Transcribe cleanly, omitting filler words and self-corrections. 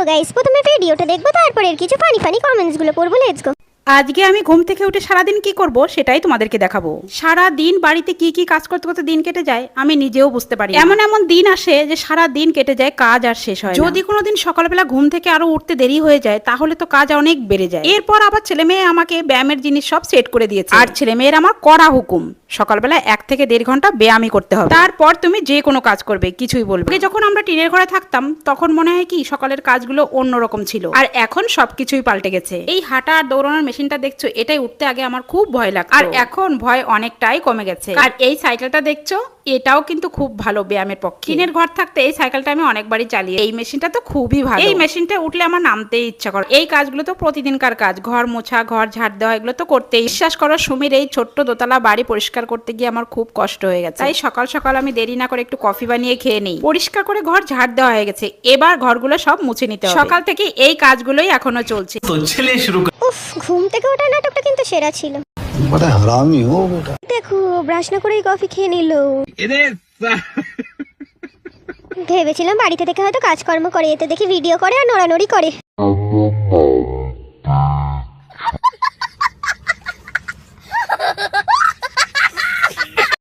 Guys, প্রথমে ভিডিওটা দেখবো, তারপর এর কিছু ফানি কমেন্টস গুলো পড়বো। Let's go. আজকে আমি ঘুম থেকে উঠে সারাদিন কি করব সেটাই তোমাদেরকে দেখাবো। সারা দিন বাড়িতে কি কি কাজ করতে করতে দিন কেটে যায় আমি নিজেও বুঝতে পারি। এমন এমন দিন আসে যে সারা দিন কেটে যায়, কাজ আর শেষ হয় না। যদি কোনোদিন সকালবেলা ঘুম থেকে আরো উঠতে দেরি হয়ে যায় তাহলে তো কাজ অনেক বেড়ে যায়। এরপর আবার ছেলে মেয়ে আমাকে ব্যায়ামের জিনিস সব সেট করে দিয়েছে, আর ছেলে মেয়ের আমার কড়া হুকুম সকালবেলা 1 থেকে 1.5 ঘন্টা ব্যায়ামই করতে হবে, তারপর তুমি যে কোনো কাজ করবে, কিছুই বলবে। আগে যখন আমরা টিনের ঘরে থাকতাম তখন মনে হয় কি সকালের কাজগুলো অন্যরকম ছিল, আর এখন সবকিছুই পাল্টে গেছে। এই হাঁটা আর দৌড়ানোর মেশিনটা দেখছো, এটাই উঠতে আগে আমার খুব ভয় লাগতো, আর এখন ভয় অনেকটাই কমে গেছে। আর এই সাইকেলটা দেখছো, এটাও কিন্তু খুব ভালো ব্যায়ামের পক্ষে। টিনের ঘর থাকতে এই সাইকেলটা আমি অনেকবারই চালিয়ে। এই মেশিনটা তো খুবই ভালো, এই মেশিনটা উঠলে আমার নামতেই ইচ্ছা করে। এই কাজগুলো তো প্রতিদিনকার কাজ, ঘর মোছা, ঘর ঝাড় দেওয়া, এগুলো তো করতেই। বিশ্বাস করো, সুমির এই ছোট্ট দোতলা বাড়ি পরিষ্কার করতে গিয়ে আমার খুব কষ্ট হয়ে গেছে। তাই সকাল সকাল আমি দেরি না করে একটু কফি বানিয়ে খেয়ে নেই। পরিষ্কার করে ঘর ঝাড় দেওয়া হয়ে গেছে, এবার ঘরগুলো সব মুছে নিতে হবে। সকাল থেকে এই কাজগুলোই এখনো চলছে। উফ, ঘুম থেকে ওঠা নাটকটা কিন্তু সেরা ছিল। बड़ा हरामी हो बेटा। দেখো, ব্রাশ না করেই কফি খেয়ে নিল। ভেবেছিলাম বাড়িতে থেকে হয়তো কাজকর্ম করে, এতে দেখি ভিডিও করে আর নড়ানড়ি করে।